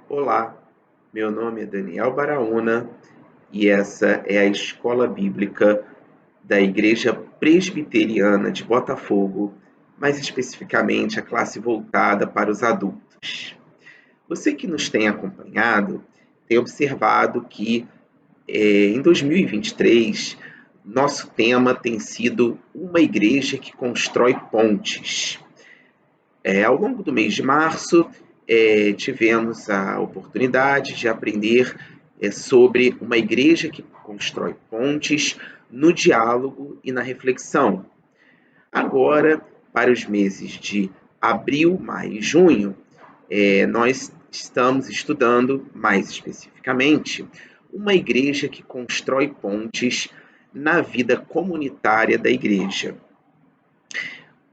Olá, meu nome é Daniel Baraúna e essa é a Escola Bíblica da Igreja Presbiteriana de Botafogo, mais especificamente a classe voltada para os adultos. Você que nos tem acompanhado tem observado que em 2023 nosso tema tem sido uma igreja que constrói pontes. Ao longo do mês de março, tivemos a oportunidade de aprender sobre uma igreja que constrói pontes no diálogo e na reflexão. Agora, para os meses de abril, maio e junho, nós estamos estudando, mais especificamente, uma igreja que constrói pontes na vida comunitária da igreja.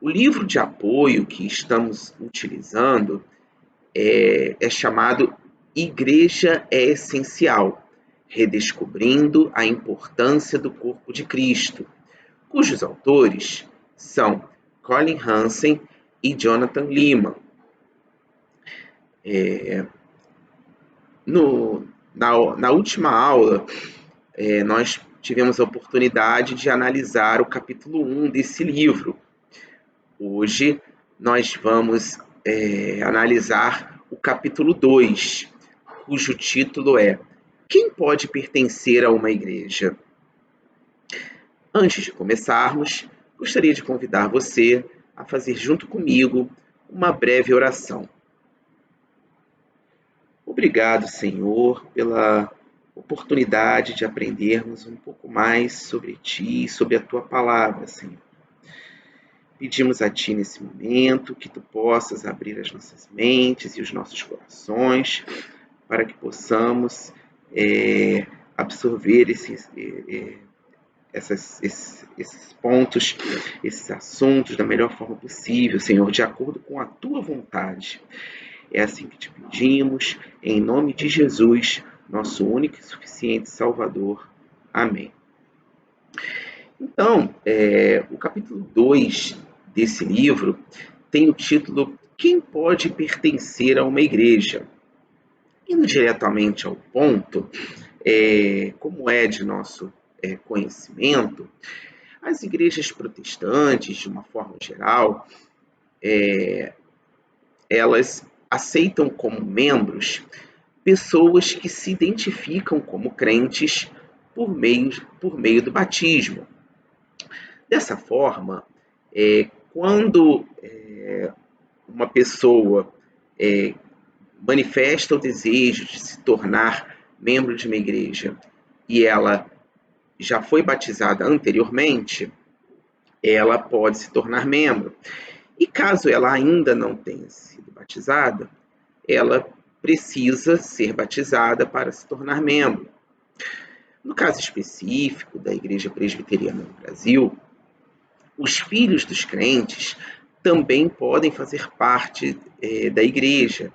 O livro de apoio que estamos utilizando é chamado Igreja é Essencial, redescobrindo a importância do corpo de Cristo, cujos autores são Colin Hansen e Jonathan Leeman. Na última aula, nós tivemos a oportunidade de analisar o capítulo 1 desse livro. Hoje nós vamos analisar o capítulo 2, cujo título é Quem pode pertencer a uma igreja? Antes de começarmos, gostaria de convidar você a fazer junto comigo uma breve oração. Obrigado, Senhor, pela oportunidade de aprendermos um pouco mais sobre Ti e sobre a Tua palavra, Senhor. Pedimos a Ti nesse momento que Tu possas abrir as nossas mentes e os nossos corações para que possamos absorver esses pontos, esses assuntos da melhor forma possível, Senhor, de acordo com a Tua vontade. É assim que te pedimos, em nome de Jesus, nosso único e suficiente Salvador. Amém. Então, o capítulo 2 desse livro tem o título Quem pode pertencer a uma igreja? Indo diretamente ao ponto, como é de nosso conhecimento, as igrejas protestantes, de uma forma geral, elas aceitam como membros pessoas que se identificam como crentes por meio do batismo. Dessa forma, quando uma pessoa manifesta o desejo de se tornar membro de uma igreja e ela já foi batizada anteriormente, ela pode se tornar membro. E caso ela ainda não tenha sido batizada, ela precisa ser batizada para se tornar membro. No caso específico da Igreja Presbiteriana no Brasil, os filhos dos crentes também podem fazer parte da igreja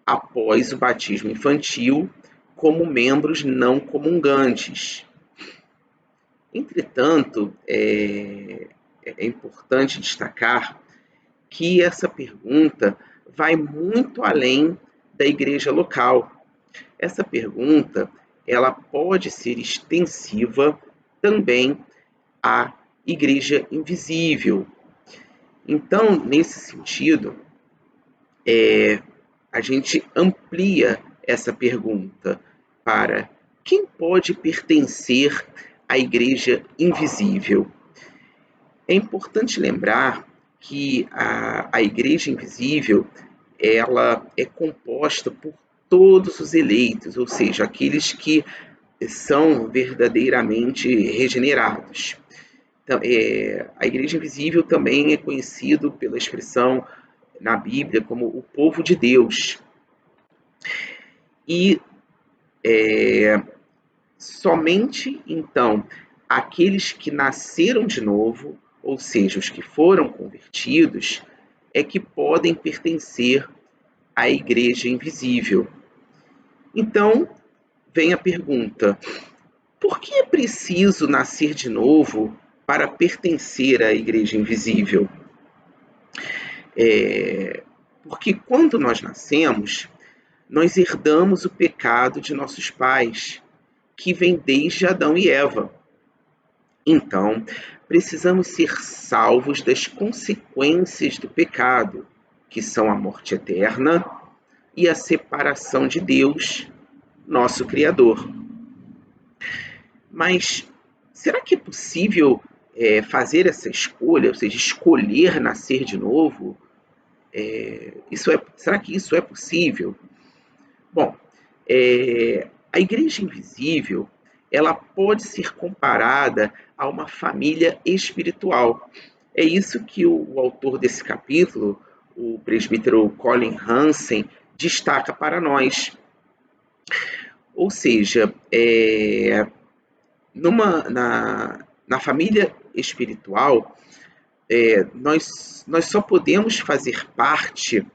após o batismo infantil como membros não comungantes. Entretanto, é importante destacar que essa pergunta vai muito além da igreja local. Essa pergunta ela pode ser extensiva também à igreja invisível. Então, nesse sentido, a gente amplia essa pergunta para quem pode pertencer à igreja invisível. É importante lembrar que a igreja invisível ela é composta por todos os eleitos, ou seja, aqueles que são verdadeiramente regenerados. Então, a igreja invisível também é conhecido pela expressão na Bíblia como o povo de Deus. E somente então aqueles que nasceram de novo, ou seja, os que foram convertidos, é que podem pertencer à igreja invisível. Então, vem a pergunta: por que é preciso nascer de novo para pertencer à igreja invisível? Porque quando nós nascemos, nós herdamos o pecado de nossos pais, que vem desde Adão e Eva. Então, precisamos ser salvos das consequências do pecado, que são a morte eterna e a separação de Deus, nosso Criador. Mas será que é possível fazer essa escolha, ou seja, escolher nascer de novo? Será que isso é possível? Bom, a igreja invisível, ela pode ser comparada a uma família espiritual. É isso que o autor desse capítulo, o presbítero Colin Hansen, destaca para nós. Ou seja, na família espiritual, nós só podemos fazer parte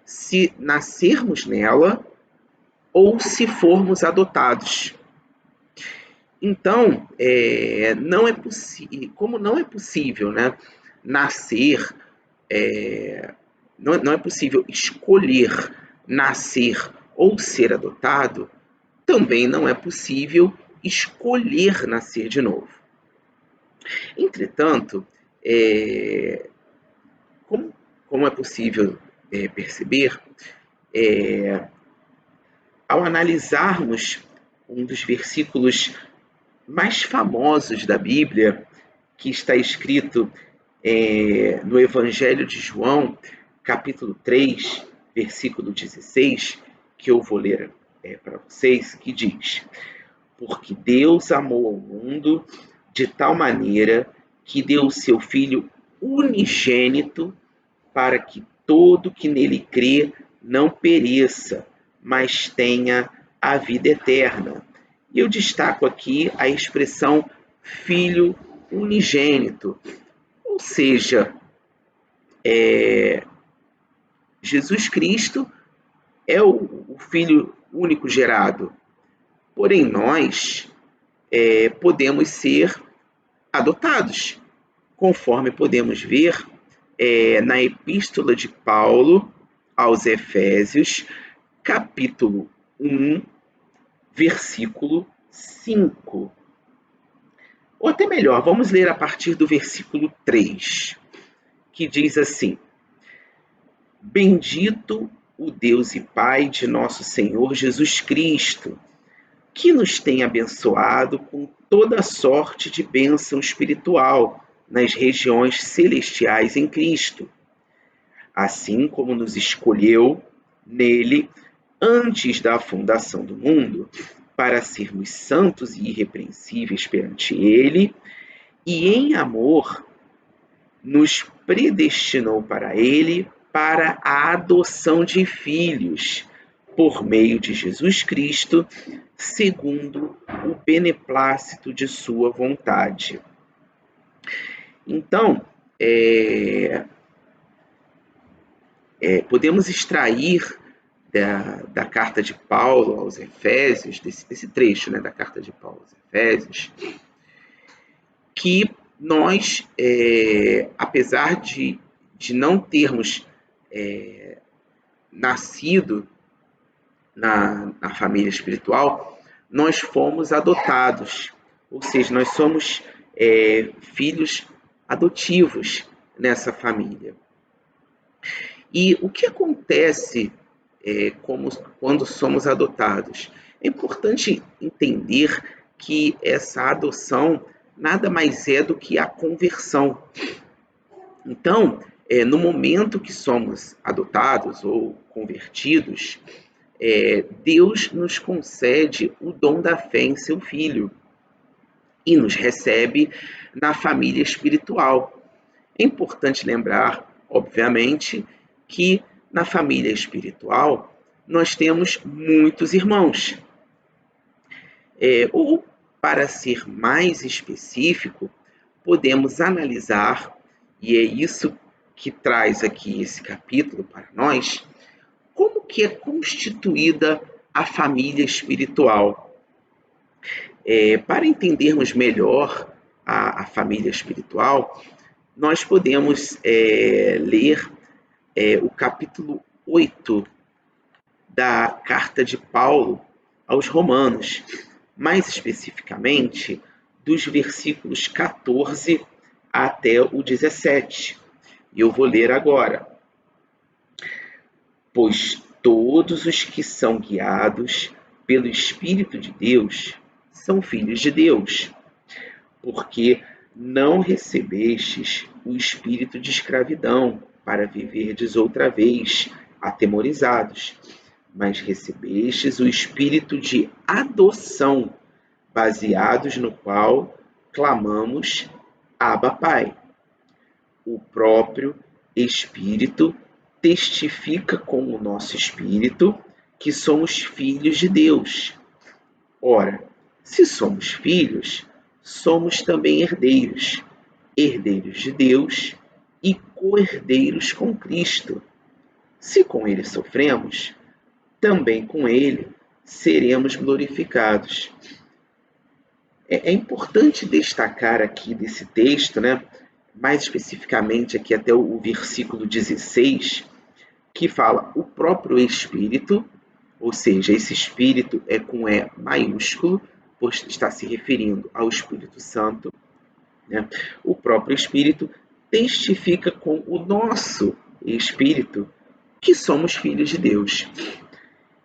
se nascermos nela ou se formos adotados. Então, como não é possível, né, nascer, não é possível escolher nascer ou ser adotado, também não é possível escolher nascer de novo. Entretanto, como é possível perceber, ao analisarmos um dos versículos mais famosos da Bíblia, que está escrito no Evangelho de João, capítulo 3, versículo 16, que eu vou ler para vocês, que diz: Porque Deus amou ao mundo de tal maneira que deu o seu Filho unigênito para que todo que nele crê não pereça, mas tenha a vida eterna. E eu destaco aqui a expressão Filho unigênito, ou seja, Jesus Cristo é o Filho único gerado, porém nós podemos ser adotados, conforme podemos ver na Epístola de Paulo aos Efésios, capítulo 1, versículo 5. Ou até melhor, vamos ler a partir do versículo 3, que diz assim: Bendito o Deus e Pai de nosso Senhor Jesus Cristo, que nos tem abençoado com toda sorte de bênção espiritual nas regiões celestiais em Cristo, assim como nos escolheu nele antes da fundação do mundo, para sermos santos e irrepreensíveis perante ele, e em amor nos predestinou para ele para a adoção de filhos, por meio de Jesus Cristo, segundo o beneplácito de sua vontade. Então, podemos extrair da carta de Paulo aos Efésios, desse trecho, né, da carta de Paulo aos Efésios, que nós, apesar de não termos nascido na família espiritual, nós fomos adotados, ou seja, nós somos filhos adotivos nessa família. E o que acontece quando somos adotados? É importante entender que essa adoção nada mais é do que a conversão. Então, no momento que somos adotados ou convertidos, Deus nos concede o dom da fé em seu Filho e nos recebe na família espiritual. É importante lembrar, obviamente, que na família espiritual nós temos muitos irmãos. Ou, para ser mais específico, podemos analisar, e é isso que traz aqui esse capítulo para nós, como que é constituída a família espiritual. Para entendermos melhor a família espiritual, nós podemos ler o capítulo 8 da carta de Paulo aos Romanos, mais especificamente dos versículos 14 até o 17. E eu vou ler agora. Pois todos os que são guiados pelo Espírito de Deus são filhos de Deus, porque não recebestes o espírito de escravidão para viverdes outra vez atemorizados, mas recebestes o espírito de adoção, baseados no qual clamamos Abba, Pai. O próprio Espírito testifica com o nosso espírito que somos filhos de Deus. Ora, se somos filhos, somos também herdeiros, herdeiros de Deus e co-herdeiros com Cristo. Se com ele sofremos, também com ele seremos glorificados. É importante destacar aqui desse texto, né, mais especificamente aqui até o versículo 16, que fala o próprio Espírito, ou seja, esse Espírito é com E maiúsculo, pois está se referindo ao Espírito Santo, né? O próprio Espírito testifica com o nosso Espírito que somos filhos de Deus.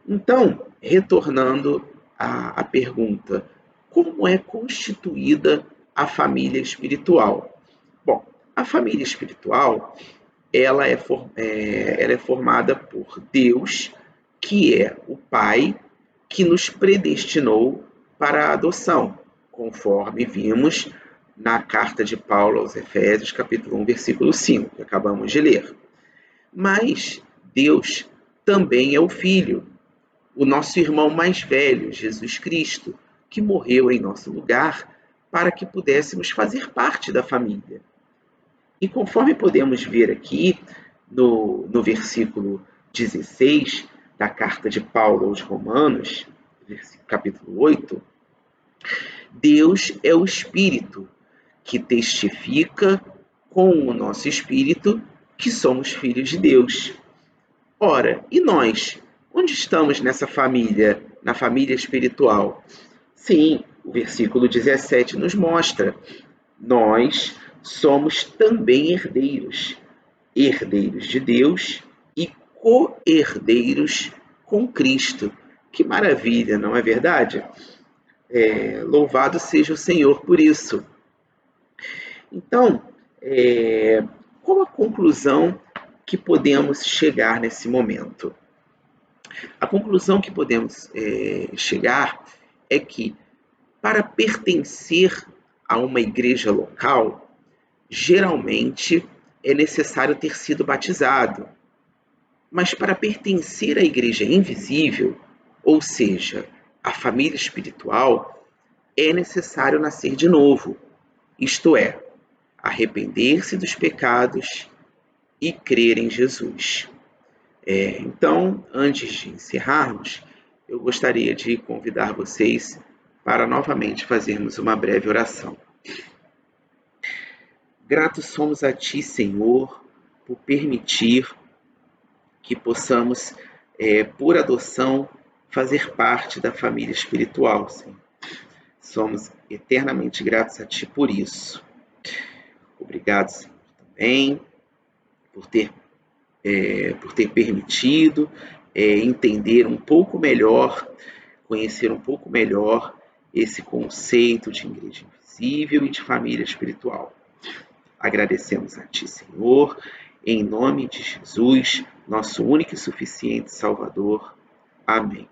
Então, retornando à pergunta, como é constituída a família espiritual? Bom, a família espiritual ela é formada por Deus, que é o Pai, que nos predestinou para a adoção, conforme vimos na carta de Paulo aos Efésios, capítulo 1, versículo 5, que acabamos de ler. Mas Deus também é o Filho, o nosso irmão mais velho, Jesus Cristo, que morreu em nosso lugar para que pudéssemos fazer parte da família. E conforme podemos ver aqui no versículo 16 da carta de Paulo aos Romanos, capítulo 8, Deus é o Espírito que testifica com o nosso espírito que somos filhos de Deus. Ora, e nós? Onde estamos nessa família, na família espiritual? Sim, o versículo 17 nos mostra. Nós somos também herdeiros, herdeiros de Deus e co-herdeiros com Cristo. Que maravilha, não é verdade? Louvado seja o Senhor por isso. Então, qual a conclusão que podemos chegar nesse momento? A conclusão que podemos chegar é que, para pertencer a uma igreja local, geralmente é necessário ter sido batizado. Mas para pertencer à igreja invisível, ou seja, à família espiritual, é necessário nascer de novo, isto é, arrepender-se dos pecados e crer em Jesus. Então, antes de encerrarmos, eu gostaria de convidar vocês para novamente fazermos uma breve oração. Gratos somos a Ti, Senhor, por permitir que possamos, por adoção, fazer parte da família espiritual, Senhor. Somos eternamente gratos a Ti por isso. Obrigado, Senhor, também por ter permitido entender um pouco melhor, conhecer um pouco melhor esse conceito de igreja invisível e de família espiritual. Agradecemos a Ti, Senhor, em nome de Jesus, nosso único e suficiente Salvador. Amém.